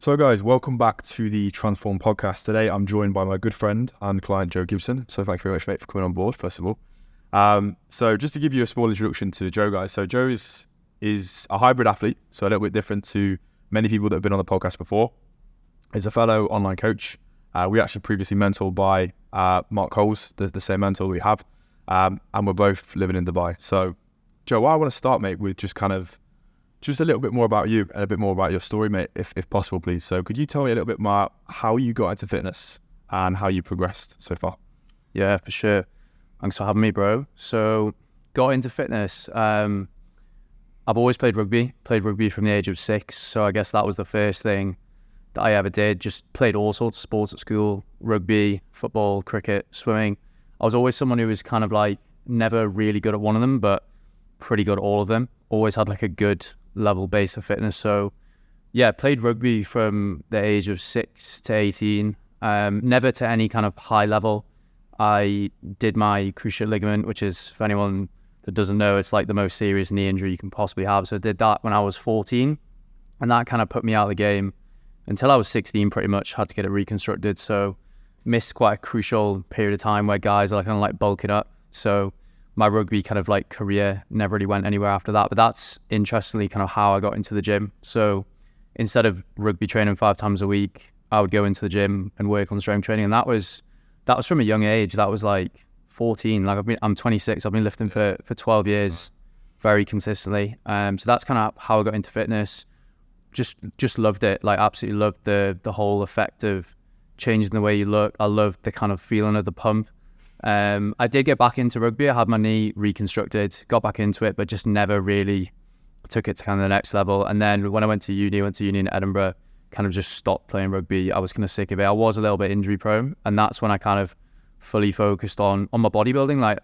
So guys, welcome back to the Transform podcast. Today I'm joined by my good friend and client, Joe Gibson. So thank you very much, mate, for coming on board, first of all. So just to give you a small introduction to Joe, guys. So Joe is a hybrid athlete, so a little bit different to many people that have been on the podcast before. He's a fellow online coach. We actually previously mentored by Mark Coles, the same mentor we have. And we're both living in Dubai. So Joe, I want to start, mate, with just a little bit more about you and a bit more about your story, mate, if possible, please. So could you tell me a little bit more how you got into fitness and how you progressed so far? Yeah, for sure. Thanks for having me, bro. So got into fitness. I've always played rugby from the age of 6. So I guess that was the first thing that I ever did. Just played all sorts of sports at school, rugby, football, cricket, swimming. I was always someone who was kind of like never really good at one of them, but pretty good at all of them. Always had like a good level base of fitness. So yeah, played rugby from the age of 6 to 18. Never to any kind of high level. I did my cruciate ligament, which is, for anyone that doesn't know, it's like the most serious knee injury you can possibly have. So I did that when I was 14, and that kind of put me out of the game until I was 16, pretty much. Had to get it reconstructed. So missed quite a crucial period of time where guys are kind of like bulking up. So my rugby kind of like career never really went anywhere after that. But that's interestingly kind of how I got into the gym. So instead of rugby training 5 times a week, I would go into the gym and work on strength training. And that was from a young age. That was like 14. Like I'm 26. I've been lifting for 12 years very consistently. So that's kind of how I got into fitness. Just loved it. Like absolutely loved the whole effect of changing the way you look. I loved the kind of feeling of the pump. I did get back into rugby. I had my knee reconstructed, got back into it, but just never really took it to kind of the next level. And then when I went to uni in Edinburgh, kind of just stopped playing rugby. I was kind of sick of it. I was a little bit injury prone, and that's when I kind of fully focused on my bodybuilding. Like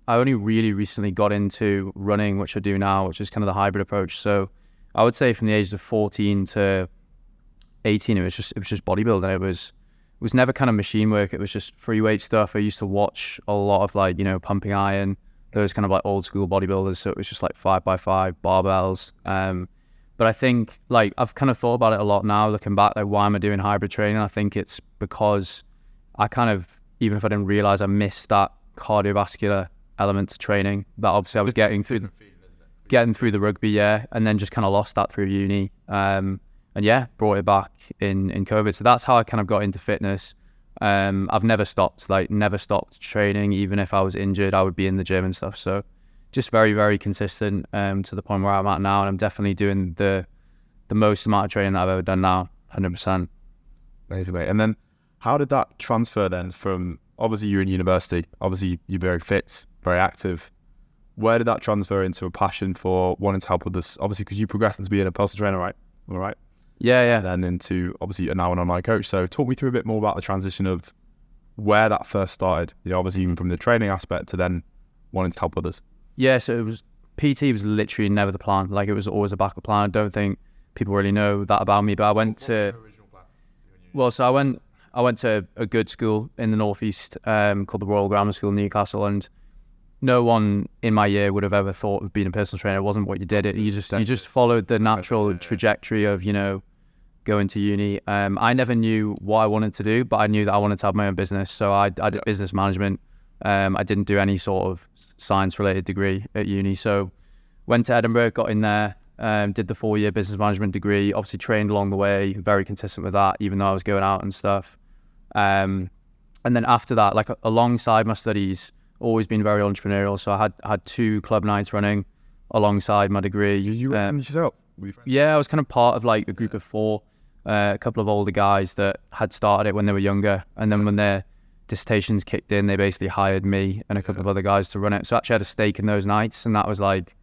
I only really recently got into running, which I do now, which is kind of the hybrid approach. So I would say from the ages of 14 to 18, it was just bodybuilding. It was never kind of machine work. It was just free weight stuff. I used to watch a lot of like, pumping iron, those kind of like old school bodybuilders. So it was just like 5x5 barbells. But I think like I've kind of thought about it a lot now, looking back, like why am I doing hybrid training? I think it's because I kind of, even if I didn't realize, I missed that cardiovascular element to training that obviously I was getting through the rugby, yeah, and then just kind of lost that through uni. And yeah, brought it back in COVID. So that's how I kind of got into fitness. I've never stopped training. Even if I was injured, I would be in the gym and stuff. So just very, very consistent to the point where I'm at now. And I'm definitely doing the most amount of training that I've ever done now, 100%. Amazing, mate. And then how did that transfer then from, obviously you're in university, obviously you're very fit, very active. Where did that transfer into a passion for wanting to help others? Obviously, because you progressed into being a personal trainer, right? All right. Yeah. And then into, obviously, you're now an online coach. So talk me through a bit more about the transition of where that first started, obviously even from the training aspect to then wanting to help others. Yeah, so PT was literally never the plan. Like it was always a backup plan. I don't think people really know that about me, but I went to, I went to a good school in the Northeast called the Royal Grammar School in Newcastle, and no one in my year would have ever thought of being a personal trainer. It wasn't what you did. You just followed the natural trajectory of, going to uni. I never knew what I wanted to do, but I knew that I wanted to have my own business. So I did business management. I didn't do any sort of science-related degree at uni. So went to Edinburgh, got in there, did the 4-year business management degree, obviously trained along the way, very consistent with that, even though I was going out and stuff. And then after that, like alongside my studies, always been very entrepreneurial. So I had 2 club nights running alongside my degree. You ran yourself? Yeah, I was kind of part of like a group of 4, a couple of older guys that had started it when they were younger. And then when their dissertations kicked in, they basically hired me and a couple of other guys to run it. So I actually had a stake in those nights, and that was like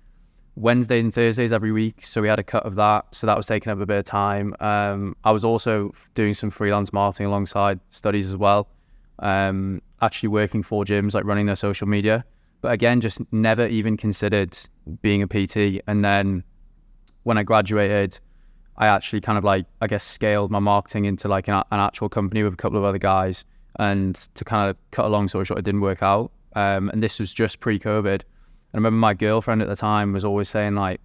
Wednesdays and Thursdays every week. So we had a cut of that. So that was taking up a bit of time. I was also doing some freelance marketing alongside studies as well. Actually working for gyms, like running their social media. But again, just never even considered being a PT. And then when I graduated, I actually kind of like, I guess, scaled my marketing into like an actual company with a couple of other guys. And to kind of cut a long story short, it didn't work out. And this was just pre-COVID. And I remember my girlfriend at the time was always saying like,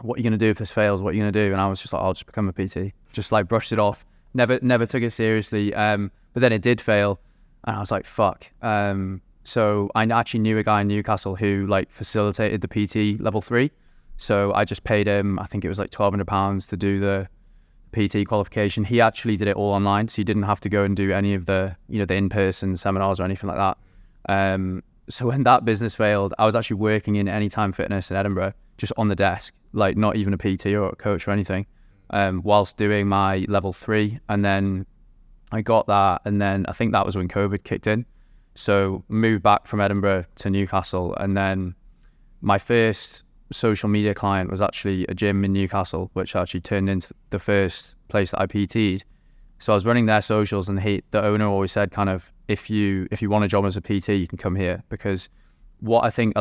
what are you going to do if this fails? What are you going to do? And I was just like, I'll just become a PT. Just like brushed it off. Never took it seriously. But then it did fail. And I was like, fuck. So I actually knew a guy in Newcastle who like facilitated the PT level 3. So I just paid him, I think it was like £1,200 to do the PT qualification. He actually did it all online. So you didn't have to go and do any of the, the in-person seminars or anything like that. So when that business failed, I was actually working in Anytime Fitness in Edinburgh, just on the desk, like not even a PT or a coach or anything, whilst doing my level 3. And then I got that. And then I think that was when COVID kicked in. So moved back from Edinburgh to Newcastle. And then my first social media client was actually a gym in Newcastle, which actually turned into the first place that I PT'd. So I was running their socials, and the owner always said kind of, if you want a job as a PT, you can come here. Because what I think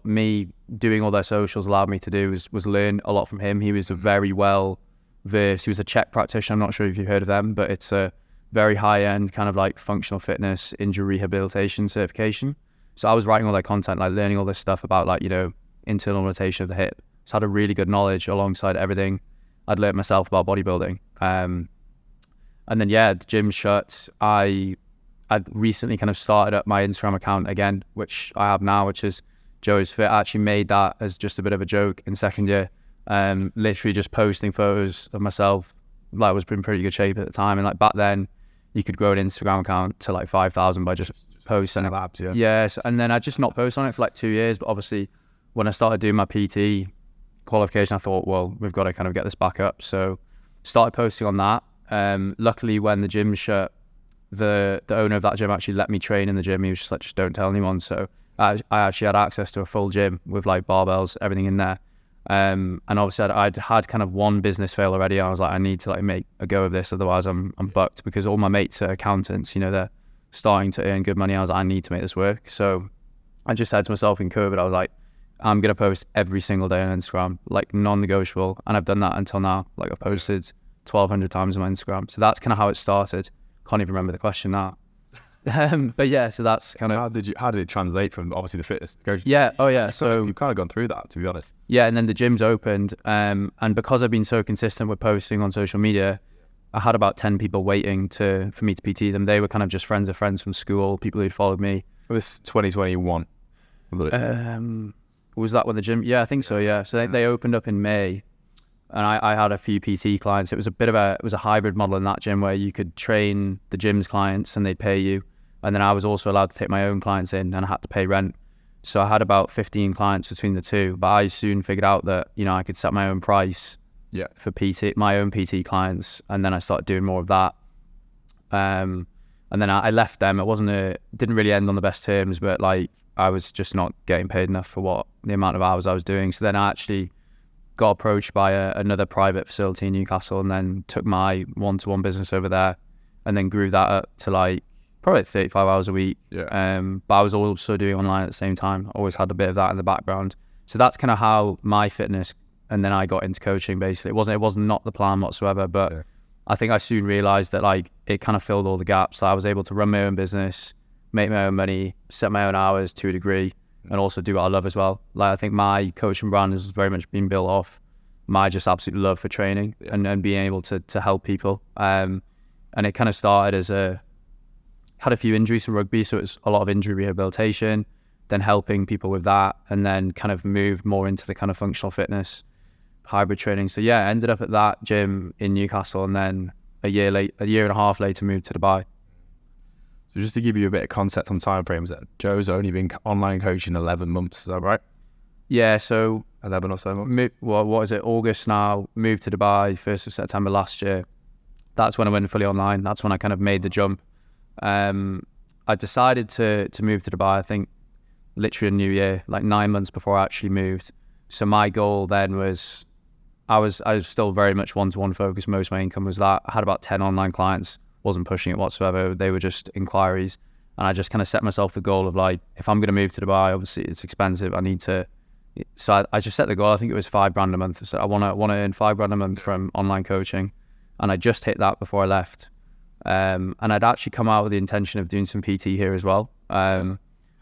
me doing all their socials allowed me to do was learn a lot from him. He was a very well versed, he was a Czech practitioner. I'm not sure if you've heard of them, but it's a very high end kind of like functional fitness injury rehabilitation certification. So I was writing all their content, like learning all this stuff about like, internal rotation of the hip. So I had a really good knowledge alongside everything I'd learned myself about bodybuilding. And then, the gym shut. I'd recently kind of started up my Instagram account again, which I have now, which is Joe's Fit. I actually made that as just a bit of a joke in second year. Literally just posting photos of myself. Like, I was in pretty good shape at the time. And like back then, you could grow an Instagram account to like 5,000 by just posting. Labs, yeah. Yes. And then I just not post on it for like 2 years. But obviously, when I started doing my PT qualification, I thought, well, we've got to kind of get this back up. So started posting on that. Luckily, when the gym shut, the owner of that gym actually let me train in the gym. He was just like, just don't tell anyone. So I actually had access to a full gym with like barbells, everything in there. And obviously I'd had kind of one business fail already. I was like, I need to like make a go of this, otherwise I'm fucked, because all my mates are accountants, they're starting to earn good money. I was like, I need to make this work. So I just said to myself in COVID, I was like, I'm going to post every single day on Instagram, like non-negotiable. And I've done that until now. Like, I've posted 1,200 times on my Instagram. So that's kind of how it started. Can't even remember the question now. But yeah, so that's kind of... How did it translate from obviously the fitness to coaching? Yeah, oh yeah. So you've kind of gone through that, to be honest. Yeah, and then the gyms opened. And because I've been so consistent with posting on social media, I had about 10 people waiting for me to PT them. They were kind of just friends of friends from school, people who followed me. Well, this is 2021. Was that when the gym? Yeah, I think so. Yeah. So they opened up in May, and I had a few PT clients. It was a hybrid model in that gym where you could train the gym's clients and they'd pay you. And then I was also allowed to take my own clients in, and I had to pay rent. So I had about 15 clients between the two, but I soon figured out that, I could set my own price for my own PT clients. And then I started doing more of that. And then I left them. Didn't really end on the best terms, but like, I was just not getting paid enough for the amount of hours I was doing. So then I actually got approached by another private facility in Newcastle, and then took my one-to-one business over there, and then grew that up to like probably 35 hours a week. Yeah. But I was also doing online at the same time. I always had a bit of that in the background. So that's kind of how my fitness, and then I got into coaching. Basically, it was not the plan whatsoever, but yeah. I think I soon realized that like it kind of filled all the gaps. So I was able to run my own business, make my own money, set my own hours to a degree, and also do what I love as well. Like, I think my coaching brand has very much been built off my just absolute love for training and being able to help people. And it kind of started as had a few injuries from rugby, so it was a lot of injury rehabilitation, then helping people with that, and then kind of moved more into the kind of functional fitness, hybrid training. So yeah, I ended up at that gym in Newcastle, and then a year and a half later moved to Dubai. So just to give you a bit of context on time frames, Joe's only been online coaching 11 months, is that right? Yeah, so 11 or so months. What is it? August now. Moved to Dubai 1st of September last year. That's when I went fully online. That's when I kind of made the jump. I decided to move to Dubai, I think literally a new year, like 9 months before I actually moved. So my goal then was, I was still very much one-to-one focused. Most of my income was that. I had about 10 online clients, wasn't pushing it whatsoever. They were just inquiries. And I just kind of set myself the goal of like, if I'm going to move to Dubai, obviously it's expensive. I need to, so I just set the goal. I think it was $5,000 a month. So I want to earn $5,000 a month from online coaching. And I just hit that before I left. And I'd actually come out with the intention of doing some PT here as well.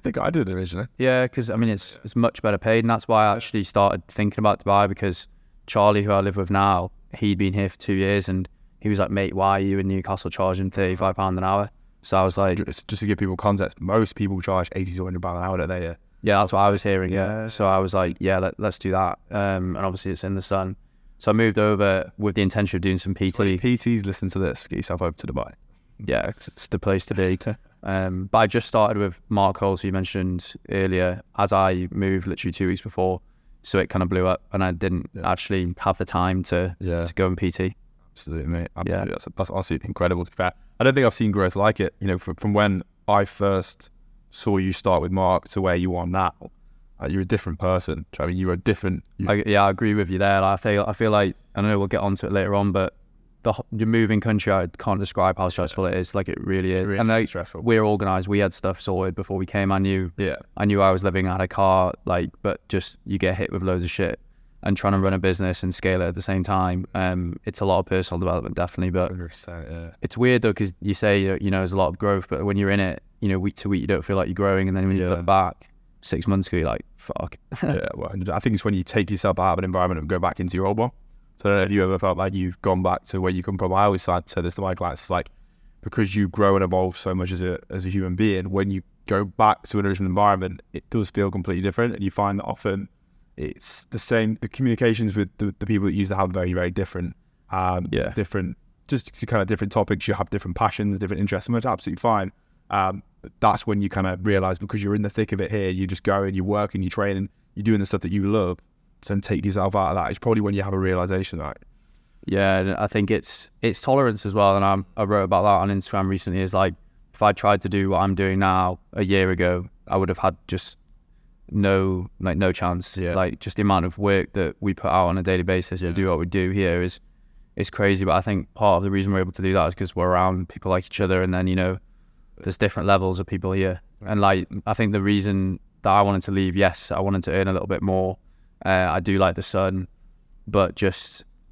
think I did originally. Yeah, because I mean it's much better paid, and that's why I actually started thinking about Dubai, because Charlie, who I live with now, he'd been here for 2 years, and he was like, mate, why are you in Newcastle charging £35 an hour? So I was like, just to give people context, most people charge £80 to £100 an hour, don't they? yeah, that's what I was hearing. Yeah. So I was like, yeah, let's do that. And obviously it's in the sun. So I moved over with the intention of doing some PT. PTs, listen to this. Get yourself over to Dubai. Yeah, it's the place to be. But I just started with Mark Holes, who you mentioned earlier, as I moved literally 2 weeks before. So it kind of blew up, and I didn't actually have the time to go and PT. Absolutely, mate. Absolutely. That's honestly incredible, to be fair. I don't think I've seen growth like it. You know, from when I first saw you start with Mark to where you are now, you're a different person. I mean, you're a different... I agree with you there. I feel like, I know we'll get onto it later on, but the moving country, I can't describe how stressful it is. Like, it really is. Really and like, stressful. We're organised. We had stuff sorted before we came. I knew I was living, I had a car, like, but just you get hit with loads of shit. And trying to run a business and scale it at the same time, it's a lot of personal development, definitely. But 100%, it's weird though, because you say, you know, there's a lot of growth, but when you're in it, you know, week to week, you don't feel like you're growing. And then when you look back 6 months ago, you're like, fuck. Well, I think it's when you take yourself out of an environment and go back into your old one. So have you ever felt like you've gone back to where you come from? I always say this to my clients, it's like, because you grow and evolve so much as a human being, when you go back to an original environment, it does feel completely different. And you find that often it's the same, the communications with the people that you used to have very, very different, different, just kind of different topics. You have different passions, different interests, and that's absolutely fine. But that's when you kind of realize, because you're in the thick of it here, you just go and you work and you train and you're doing the stuff that you love, to then take yourself out of that. It's probably when you have a realization, right? Yeah, and I think it's tolerance as well. And I wrote about that on Instagram recently. Is like, if I tried to do what I'm doing now a year ago, I would have had just no chance. Like, just the amount of work that we put out on a daily basis to do what we do here is crazy. But I think part of the reason we're able to do that is because we're around people like each other, and then, you know, there's different levels of people here. And like, I think the reason that I wanted to leave, yes, I wanted to earn a little bit more. I do like the sun, but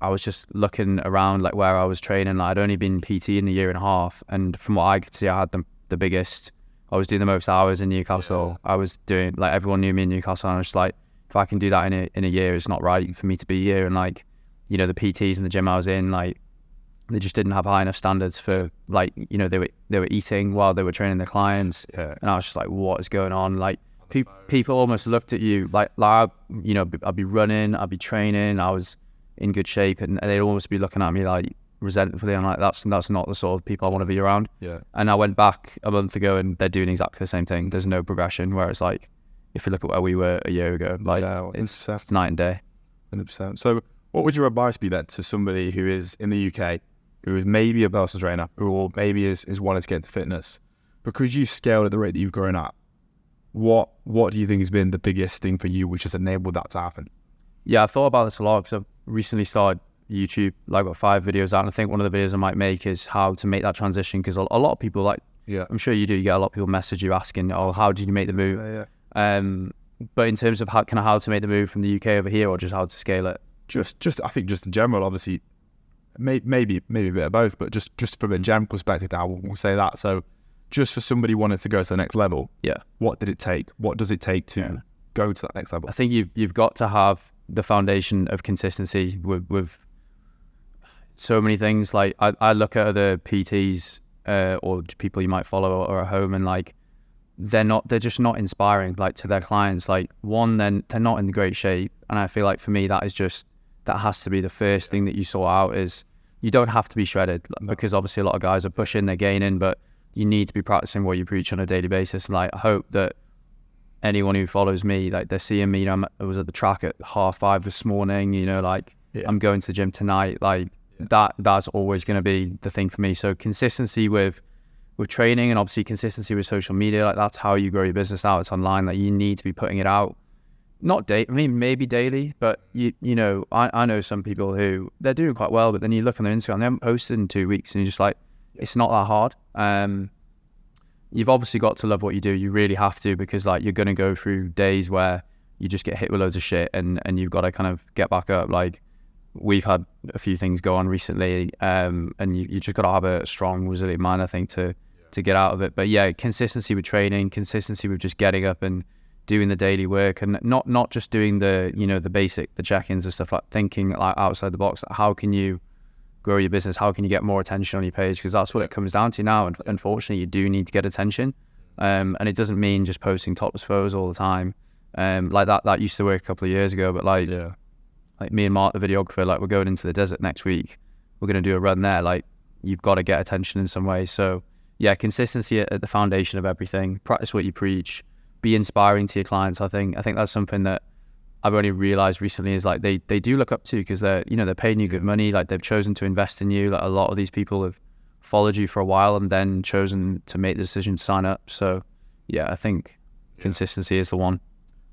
I was just looking around, like, where I was training. Like, I'd only been PT in a year and a half, and from what I could see, I had the biggest. I was doing the most hours in Newcastle. I was doing, like, everyone knew me in Newcastle, and I was just like, if I can do that in a year, it's not right for me to be here. And like, you know, the PTs in the gym I was in, like, they just didn't have high enough standards for, like, you know, they were eating while they were training their clients, and I was just like, what is going on? Like, people almost looked at you like, you know, I'd be running, I'd be training, I was in good shape, and they'd almost be looking at me like resentfully. I'm like, that's not the sort of people I want to be around. And I went back a month ago, and they're doing exactly the same thing. There's no progression. Whereas, like, if you look at where we were a year ago, like, it's night and day. 100%. So what would your advice be then to somebody who is in the UK, who is maybe a personal trainer, or maybe is wanting to get into fitness, because you've scaled at the rate that you've grown up? What do you think has been the biggest thing for you which has enabled that to happen? Yeah, I've thought about this a lot, because I've recently started YouTube, like, got 5 videos out, and I think one of the videos I might make is how to make that transition, because a lot of people, like, I'm sure you do, you get a lot of people message you asking, oh, how did you make the move? But in terms of how to make the move from the UK over here, or just how to scale it? Just I think just in general, obviously, maybe a bit of both, but just from a general perspective now, we'll say that. So just for somebody wanting to go to the next level, what did it take? What does it take to go to that next level? I think you've got to have the foundation of consistency with so many things. Like, I look at other PTs or people you might follow or at home, and like, they're just not inspiring, like, to their clients. Like, one, then they're not in great shape, and I feel like for me that has to be the first thing that you sort out. Is you don't have to be shredded, because obviously a lot of guys are pushing, they're gaining, but you need to be practicing what you preach on a daily basis. Like, I hope that anyone who follows me, like, they're seeing me, you know, I was at the track at 5:30 this morning, you know, like, I'm going to the gym tonight, like, that's always going to be the thing for me. So consistency with training, and obviously consistency with social media, like, that's how you grow your business out. It's online, like, you need to be putting it out, not maybe daily, but you know, I know some people who they're doing quite well, but then you look on their Instagram, they haven't posted in 2 weeks, and you're just like, it's not that hard. You've obviously got to love what you do. You really have to, because, like, you're going to go through days where you just get hit with loads of shit, and you've got to kind of get back up. Like, we've had a few things go on recently, and you just got to have a strong, resilient mind, I think, to to get out of it. But yeah, consistency with training, consistency with just getting up and doing the daily work, and not just doing the, you know, the basic, the check-ins and stuff, like thinking like outside the box. How can you grow your business? How can you get more attention on your page? Because that's what it comes down to now. And unfortunately, you do need to get attention. And it doesn't mean just posting topless photos all the time. Like that used to work a couple of years ago, but like me and Mark, the videographer, like we're going into the desert next week. We're going to do a run there. Like, you've got to get attention in some way. So yeah, consistency at the foundation of everything. Practice what you preach. Be inspiring to your clients. I think that's something that I've only realized recently is like they do look up to, because they're paying you good money. Like, they've chosen to invest in you. Like, a lot of these people have followed you for a while and then chosen to make the decision to sign up. So yeah, I think consistency is the one.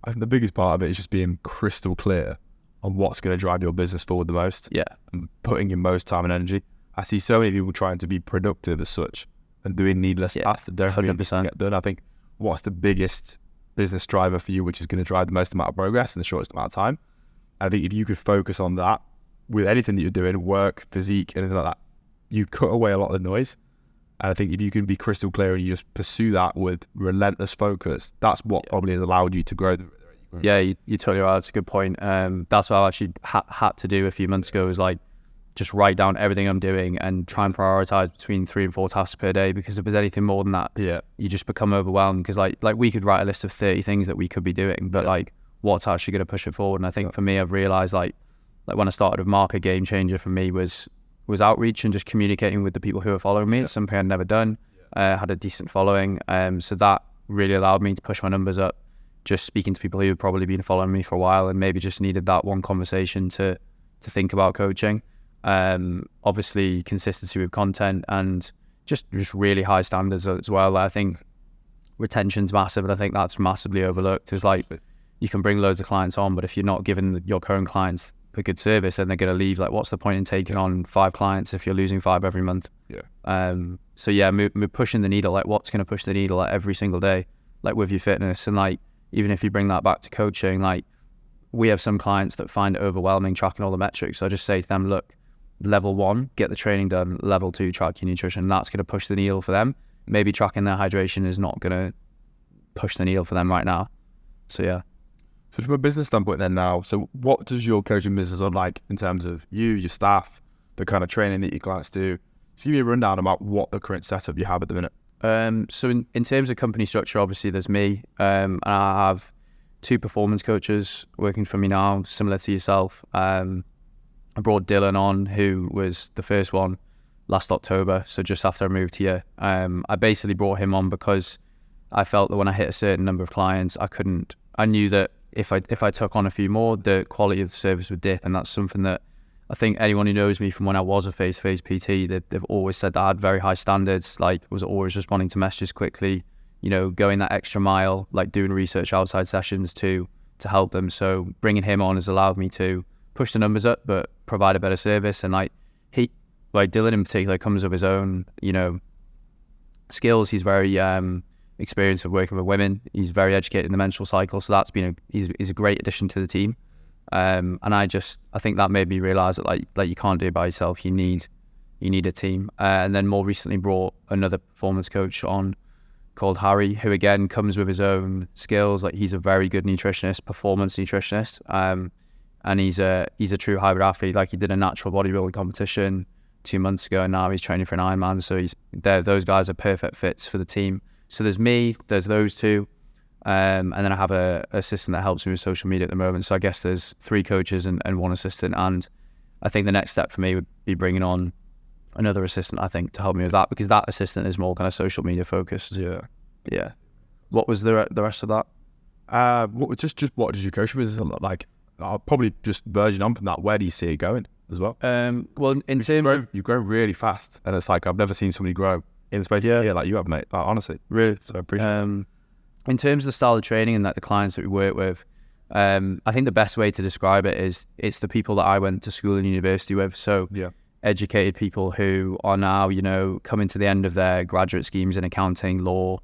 I think the biggest part of it is just being crystal clear on what's going to drive your business forward the most. Yeah. And putting your most time and energy. I see so many people trying to be productive as such and doing needless tasks that don't really 100%. get done. I think what's the biggest business driver for you, which is going to drive the most amount of progress in the shortest amount of time? I think if you could focus on that with anything that you're doing, work, physique, anything like that, you cut away a lot of the noise. And I think if you can be crystal clear and you just pursue that with relentless focus, that's what probably has allowed you to grow. Yeah, you're totally right. That's a good point. That's what I actually had to do a few months ago, is like just write down everything I'm doing and try and prioritize between 3 and 4 tasks per day. Because if there's anything more than that, you just become overwhelmed. Because like we could write a list of 30 things that we could be doing, but like, what's actually going to push it forward? And I think for me, I've realized like when I started with Mark, a game changer for me was outreach and just communicating with the people who are following me. It's something I'd never done. Had a decent following. So that really allowed me to push my numbers up. Just speaking to people who had probably been following me for a while and maybe just needed that one conversation to think about coaching. Obviously consistency with content and just really high standards as well. I think retention's massive, and I think that's massively overlooked. It's like, you can bring loads of clients on, but if you're not giving your current clients a good service, then they're going to leave. Like, what's the point in taking on 5 clients if you're losing 5 every month? So yeah, we're pushing the needle. Like, what's going to push the needle like every single day, like with your fitness? And like, even if you bring that back to coaching, like, we have some clients that find it overwhelming tracking all the metrics. So I just say to them, look, level 1, get the training done. Level 2, track your nutrition. That's going to push the needle for them. Maybe tracking their hydration is not going to push the needle for them right now. So yeah. So from a business standpoint then now, so what does your coaching business look like in terms of you, your staff, the kind of training that your clients do? Just give me a rundown about what the current setup you have at the minute. So in terms of company structure, obviously there's me, and I have 2 performance coaches working for me now, similar to yourself. I brought Dylan on, who was the first one last October, so just after I moved here. I basically brought him on because I felt that when I hit a certain number of clients, I knew that if I took on a few more, the quality of the service would dip. And that's something that I think anyone who knows me from when I was a face-to-face PT, they've always said that I had very high standards, like was always responding to messages quickly, going that extra mile, like doing research outside sessions to help them. So bringing him on has allowed me to push the numbers up, but provide a better service. And like Dylan in particular comes with his own, skills. He's very experienced with working with women. He's very educated in the menstrual cycle. So that's been he's a great addition to the team. And I think that made me realize that like you can't do it by yourself. You need a team. And then more recently brought another performance coach on called Harry, who again comes with his own skills. Like, he's a very good nutritionist, performance nutritionist. And he's a true hybrid athlete. Like, he did a natural bodybuilding competition 2 months ago, and now he's training for an Ironman. So those guys are perfect fits for the team. So there's me, there's those 2. And then I have a assistant that helps me with social media at the moment. So I guess there's 3 coaches and 1 assistant. And I think the next step for me would be bringing on another assistant, I think, to help me with that, because that assistant is more kind of social media focused. Yeah. What was the rest of that? What does your coaching business look like? I'll probably just version on from that. Where do you see it going as well? Well, in terms of... You've grown really fast, and it's like I've never seen somebody grow in the space of a year like you have, mate. Like, honestly. Really? So I appreciate it. In terms of the style of training and like the clients that we work with, I think the best way to describe it is it's the people that I went to school and university with. So educated people who are now, coming to the end of their graduate schemes in accounting, law,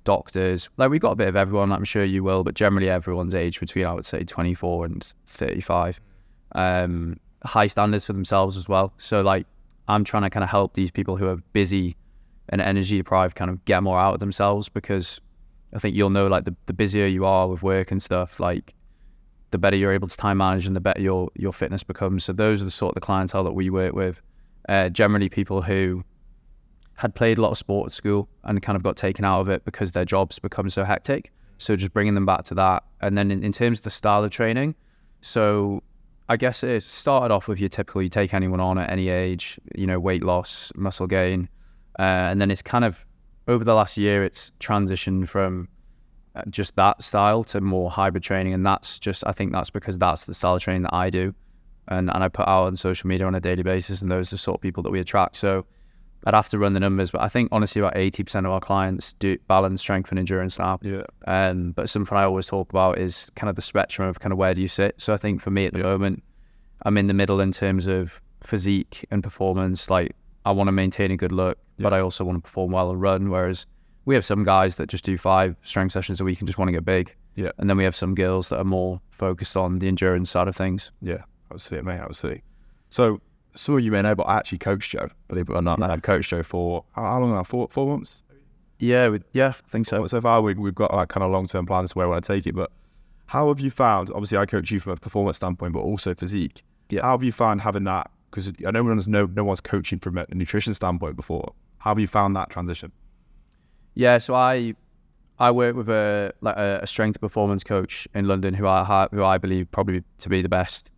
doctors. Like, we've got a bit of everyone, I'm sure you will, but generally everyone's aged between, I would say, 24 and 35. High standards for themselves as well. So like, I'm trying to kind of help these people who are busy and energy deprived kind of get more out of themselves, because I think you'll know, like, the busier you are with work and stuff, like, the better you're able to time manage and the better your fitness becomes. So those are the sort of the clientele that we work with. Generally people who had played a lot of sport at school and kind of got taken out of it because their jobs become so hectic. So just bringing them back to that. And then in terms of the style of training, so I guess it started off with you take anyone on at any age, weight loss, muscle gain. And then it's kind of, over the last year, it's transitioned from just that style to more hybrid training. And I think that's because that's the style of training that I do. And I put out on social media on a daily basis, and those are the sort of people that we attract. So I'd have to run the numbers, but I think honestly about 80% of our clients do balance strength and endurance now. Yeah. But something I always talk about is kind of the spectrum of kind of where do you sit. So I think for me at the moment, I'm in the middle in terms of physique and performance. Like, I want to maintain a good look, but I also want to perform well and run. Whereas we have some guys that just do 5 strength sessions a week and just want to get big. Yeah. And then we have some girls that are more focused on the endurance side of things. Yeah, absolutely, mate, absolutely. So some of you may know, but I actually coached Joe, believe it or not. I've coached Joe for how long now? 4 months? Yeah, I think so. So far we've got like kind of long-term plans to where I want to take it. But how have you found, obviously I coach you from a performance standpoint, but also physique. Yeah. How have you found having that? Because I know no one's coaching from a nutrition standpoint before. How have you found that transition? Yeah, so I work with a strength performance coach in London who I believe probably to be the best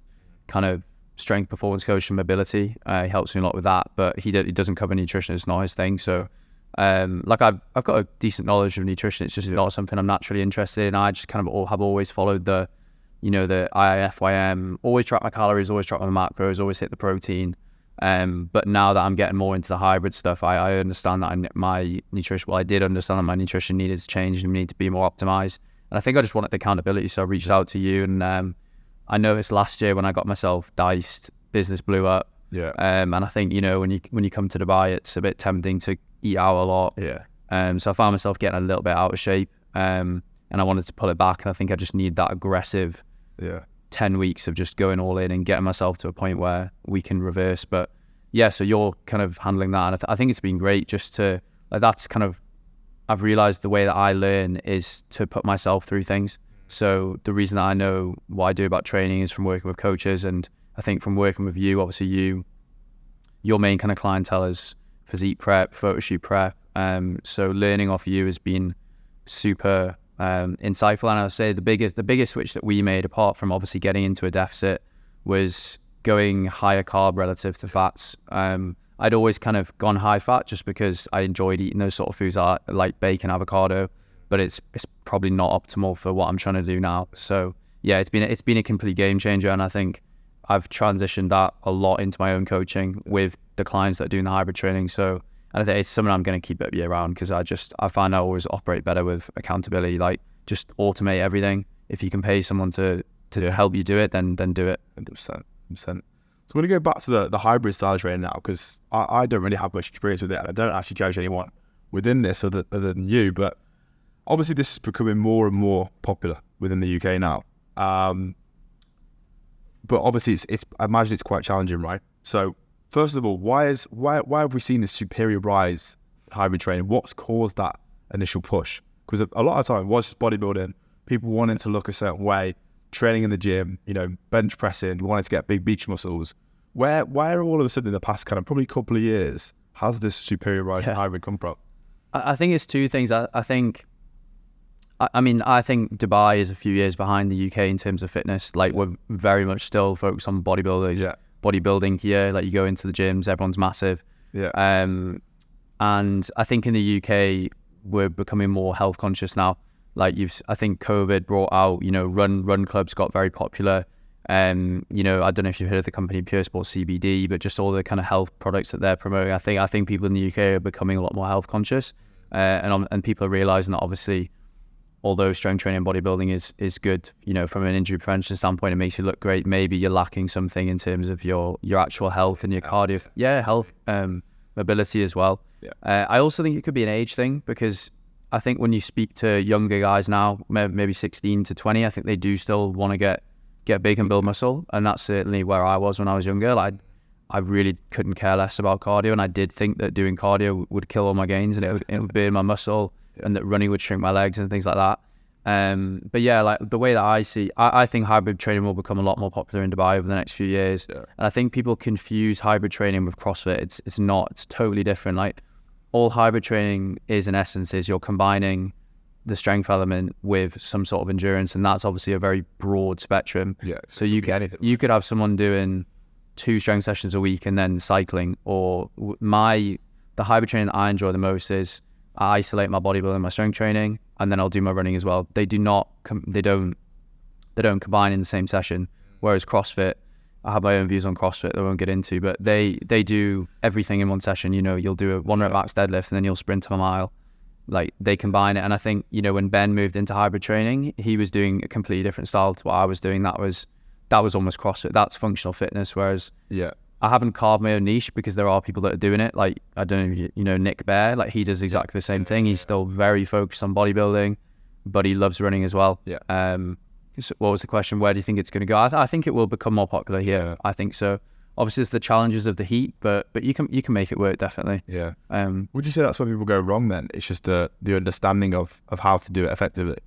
kind of strength performance coach and mobility. He helps me a lot with that, but he doesn't cover nutrition. It's not his thing. So I've got a decent knowledge of nutrition. It's just not something I'm naturally interested in. I just kind of have always followed the IIFYM, always track my calories, always track my macros, always hit the protein. But now that I'm getting more into the hybrid stuff, I understand that I did understand that my nutrition needed to change and need to be more optimized. And I think I just wanted the accountability. So I reached out to you, and I noticed last year when I got myself diced, business blew up. Yeah. And I think, when you come to Dubai, it's a bit tempting to eat out a lot. Yeah. So I found myself getting a little bit out of shape. And I wanted to pull it back. And I think I just need that aggressive 10 weeks of just going all in and getting myself to a point where we can reverse. But yeah, so you're kind of handling that. And I think it's been great just to, that's kind of, I've realized the way that I learn is to put myself through things. So the reason that I know what I do about training is from working with coaches. And I think from working with you, obviously your main kind of clientele is physique prep, photo shoot prep. So learning off you has been super insightful. And I'll say the biggest switch that we made, apart from obviously getting into a deficit, was going higher carb relative to fats. I'd always kind of gone high fat just because I enjoyed eating those sort of foods like bacon, avocado, but it's probably not optimal for what I'm trying to do now. So yeah, it's been a complete game changer, and I think I've transitioned that a lot into my own coaching with the clients that are doing the hybrid training. So, and I think it's something I'm going to keep up year round, because I find I always operate better with accountability. Like, just automate everything. If you can pay someone to help you do it, then do it. 100%. So I'm going to go back to the hybrid style training now, because I don't really have much experience with it, and I don't actually judge anyone within this other than you. But obviously this is becoming more and more popular within the UK now. But obviously I imagine it's quite challenging, right? So first of all, why have we seen this superior rise in hybrid training? What's caused that initial push? Because a lot of time it was just bodybuilding, people wanting to look a certain way, training in the gym, bench pressing, wanting to get big beach muscles. Where all of a sudden in the past kind of probably couple of years has this superior rise in hybrid come from? I think it's two things. I think Dubai is a few years behind the UK in terms of fitness. Like, we're very much still focused on bodybuilders. Yeah. Bodybuilding here, like, you go into the gyms, everyone's massive. Yeah. And I think in the UK we're becoming more health conscious now. Like, I think COVID brought out, run clubs got very popular. I don't know if you've heard of the company Pure Sports CBD, but just all the kind of health products that they're promoting. I think people in the UK are becoming a lot more health conscious, and people are realizing that obviously, although strength training and bodybuilding is good, from an injury prevention standpoint, it makes you look great. Maybe you're lacking something in terms of your actual health and your cardio, health, mobility as well. Yeah. I also think it could be an age thing, because I think when you speak to younger guys now, maybe 16 to 20, I think they do still want to get big and build muscle. And that's certainly where I was when I was younger. Like, I really couldn't care less about cardio, and I did think that doing cardio would kill all my gains, and it would burn my muscle, and that running would shrink my legs and things like that. But yeah, like the way that I think hybrid training will become a lot more popular in Dubai over the next few years. And I think people confuse hybrid training with CrossFit. It's not. It's totally different. Like all hybrid training is in essence is you're combining the strength element with some sort of endurance, and that's obviously a very broad spectrum. Yeah. So you could have someone doing 2 strength sessions a week and then cycling, or the hybrid training that I enjoy the most is I isolate my bodybuilding and my strength training, and then I'll do my running as well. They don't combine in the same session. Whereas CrossFit, I have my own views on CrossFit that I won't get into, but they do everything in one session. You know, you'll do a 1 rep max deadlift and then you'll sprint a mile. Like they combine it. And I think, you know, when Ben moved into hybrid training, he was doing a completely different style to what I was doing. That was almost CrossFit. That's functional fitness. Whereas I haven't carved my own niche because there are people that are doing it. Like, I don't know if you know Nick Bear, like he does exactly the same thing. He's still very focused on bodybuilding, but he loves running as well. So what was the question? Where do you think it's going to go? I think it will become more popular here. I think so. Obviously, it's the challenges of the heat, but you can make it work, definitely. Yeah. Would you say that's where people go wrong then? It's just the understanding of how to do it effectively.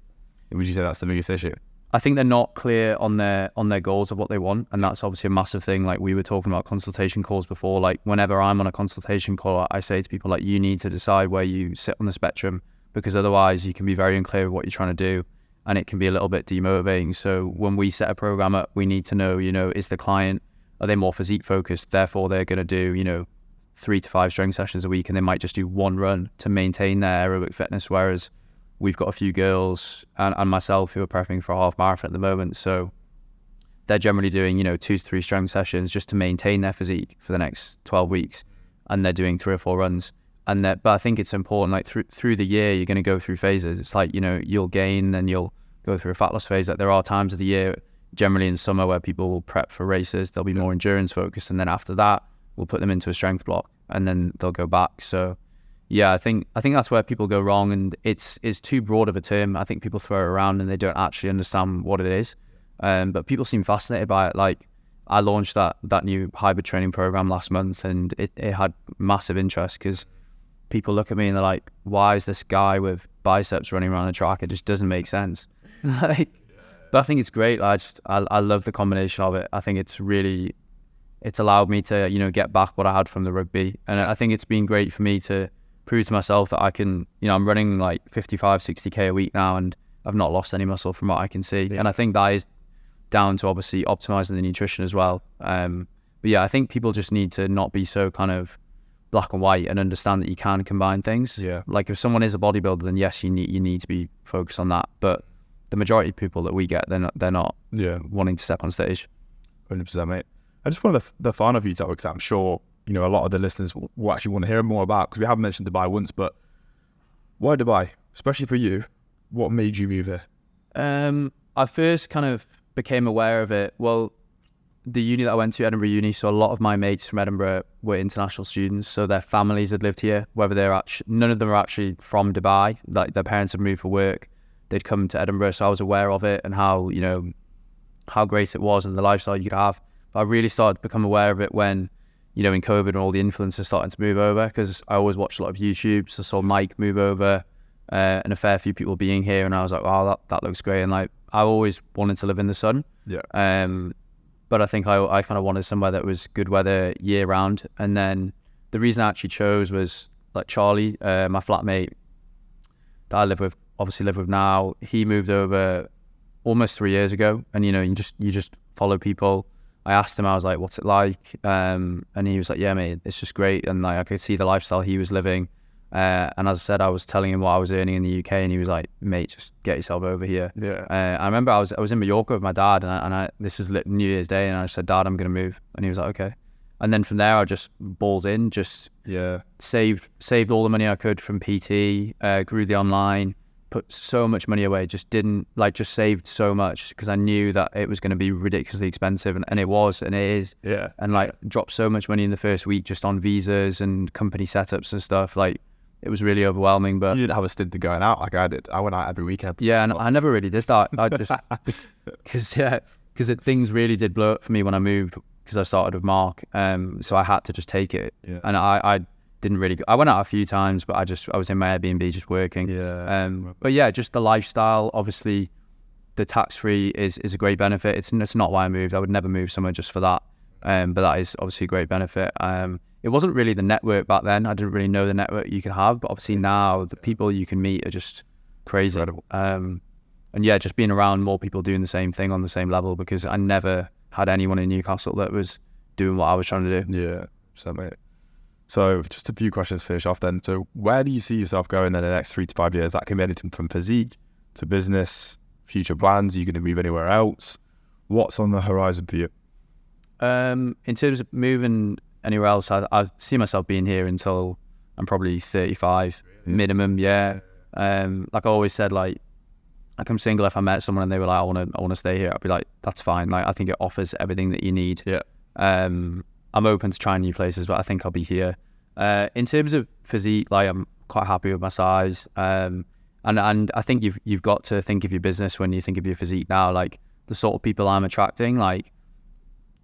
Would you say that's the biggest issue? I think they're not clear on their goals of what they want, and that's obviously a massive thing. Like we were talking about consultation calls before. Like whenever I'm on a consultation call, I say to people like, you need to decide where you sit on the spectrum, because otherwise you can be very unclear of what you're trying to do, and it can be a little bit demotivating. So when we set a program up, we need to know, you know, is the client, are they more physique focused? Therefore, they're going to do, you know, 3 to 5 strength sessions a week, and they might just do 1 run to maintain their aerobic fitness. Whereas we've got a few girls and myself who are prepping for a half marathon at the moment. So they're generally doing, you know, 2 to 3 strength sessions just to maintain their physique for the next 12 weeks. And they're doing 3 or 4 runs. But I think it's important, like through the year, you're going to go through phases. It's like, you know, you'll gain, then you'll go through a fat loss phase. Like there are times of the year, generally in summer, where people will prep for races. They'll be more endurance focused. And then after that, we'll put them into a strength block and then they'll go back. So yeah, I think that's where people go wrong, and it's too broad of a term. I think people throw it around and they don't actually understand what it is. But people seem fascinated by it. Like I launched that new hybrid training program last month, and it had massive interest because people look at me and they're like, why is this guy with biceps running around a track? It just doesn't make sense. But I think it's great. I love the combination of it. I think it's allowed me to, you know, get back what I had from the rugby. And I think it's been great for me to prove to myself that I can, you know, I'm running like 55, 60K a week now, and I've not lost any muscle from what I can see. And I think that is down to obviously optimizing the nutrition as well. But yeah, I think people just need to not be so kind of black and white and understand that you can combine things. Yeah. Like if someone is a bodybuilder, then yes, you need to be focused on that. But the majority of people that we get, they're not wanting to step on stage. 100%, mate. I just want the final few topics that I'm sure, you know, a lot of the listeners will actually want to hear more about, because we haven't mentioned Dubai once, but why Dubai? Especially for you, what made you move here? I first kind of became aware of it. Well, the uni that I went to, Edinburgh Uni, so a lot of my mates from Edinburgh were international students, so their families had lived here, none of them are actually from Dubai, like their parents had moved for work, they'd come to Edinburgh, so I was aware of it and how, you know, how great it was and the lifestyle you could have. But I really started to become aware of it when, you know, in COVID and all the influencers starting to move over, because I always watched a lot of YouTube, so I saw Mike move over and a fair few people being here, and I was like, wow, that looks great. And like, I always wanted to live in the sun. But I think I kind of wanted somewhere that was good weather year round. And then the reason I actually chose was like Charlie, my flatmate that I live with now. He moved over almost 3 years ago, and you know, you just follow people. I asked him, I was like, what's it like? And he was like, yeah, mate, it's just great. And like, I could see the lifestyle he was living. And as I said, I was telling him what I was earning in the UK, and he was like, mate, just get yourself over here. I remember I was in Mallorca with my dad, and this was New Year's Day, and I said, Dad, I'm going to move. And he was like, okay. And then from there, I just balls in, saved all the money I could from PT, grew the online, put so much money away, just saved so much, because I knew that it was going to be ridiculously expensive, and it was, and it is. And like dropped so much money in the first week just on visas and company setups and stuff. Like, it was really overwhelming. But you didn't have a stint to going out like I did. I went out every weekend. Yeah, and I never really did that. I just because things really did blow up for me when I moved. because I started with Mark. So I had to just take it. Yeah. And I didn't really, I went out a few times, but I was in my Airbnb just working. Yeah. But yeah, just the lifestyle, obviously the tax-free is a great benefit. It's not why I moved. I would never move somewhere just for that. But that is obviously a great benefit. It wasn't really the network back then. I didn't really know the network you could have, but obviously now the people you can meet are just crazy. Incredible. And yeah, just being around more people doing the same thing on the same level, because I never had anyone in Newcastle that was doing what I was trying to do. Yeah, so mate. So just a few questions to finish off then. So where do you see yourself going in the next 3 to 5 years? That can be anything from physique to business, future plans. Are you going to move anywhere else? What's on the horizon for you? In terms of moving anywhere else, I see myself being here until I'm probably 35 minimum. Yeah. Like I always said, like I'm single. If I met someone and they were like, I want to stay here, I'd be like, that's fine. Like I think it offers everything that you need. Yeah. I'm open to trying new places, but I think I'll be here. In terms of physique, like I'm quite happy with my size. And I think you've got to think of your business when you think of your physique now. Like the sort of people I'm attracting, like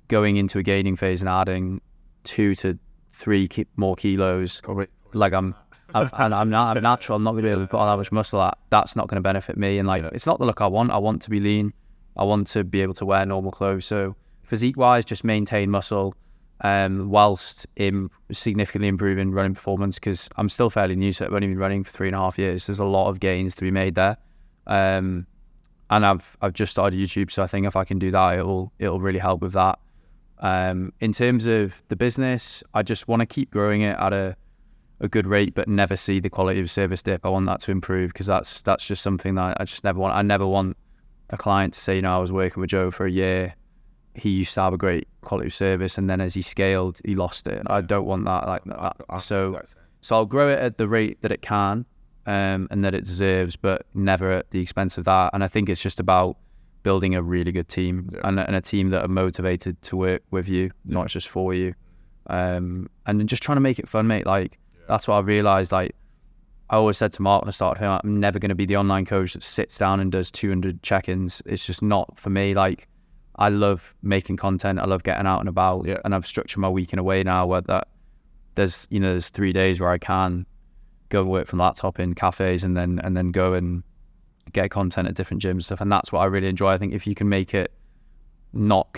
going into a gaining phase and adding 2 to 3 more kilos. Probably. Like I'm natural. I'm not going to be able to put on that much muscle. That's not going to benefit me. And like, it's not the look I want. I want to be lean. I want to be able to wear normal clothes. So physique wise, just maintain muscle, whilst significantly improving running performance, because I'm still fairly new. So I've only been running for 3.5 years. There's a lot of gains to be made there. And I've just started YouTube. So I think if I can do that, it'll really help with that. In terms of the business, I just want to keep growing it at a good rate, but never see the quality of service dip. I want that to improve, because that's just something that I just never want. I never want a client to say, you know, I was working with Joe for a year. He used to have a great quality of service, and then as he scaled, he lost it. I don't want that like that. So I'll grow it at the rate that it can, and that it deserves, but never at the expense of that. And I think it's just about building a really good team, and a team that are motivated to work with you, not just for you. And just trying to make it fun, mate. Like that's what I realized. Like I always said to Mark when I started him, I'm never going to be the online coach that sits down and does 200 check-ins. It's just not for me. Like I love making content. I love getting out and about. Yeah. And I've structured my week in a way now where that there's 3 days where I can go and work from the laptop in cafes, and then go and get content at different gyms and stuff. And that's what I really enjoy. I think if you can make it not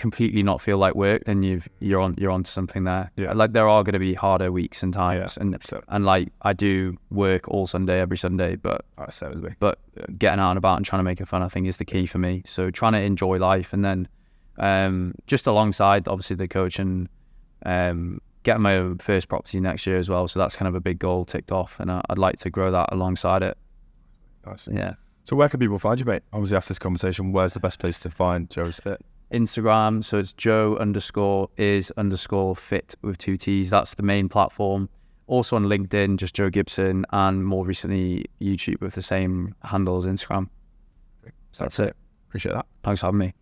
feel like work, then you're onto something there. Yeah. Like there are going to be harder weeks and times, Yeah. and like I do work all Sunday, every Sunday, but Same as me. but getting out and about and trying to make it fun, I think, is the key for me. So trying to enjoy life, and then just alongside obviously the coach, and getting my own first property next year as well. So that's kind of a big goal ticked off, and I'd like to grow that alongside it. Nice. Yeah. So where can people find you, mate? Obviously after this conversation, where's the best place to find Joe's Fit? Instagram, so it's Joe_is_fit with 2 T's. That's the main platform. Also on LinkedIn, just Joe Gibson, and more recently YouTube with the same handle as Instagram. So that's it. Appreciate that. Thanks for having me.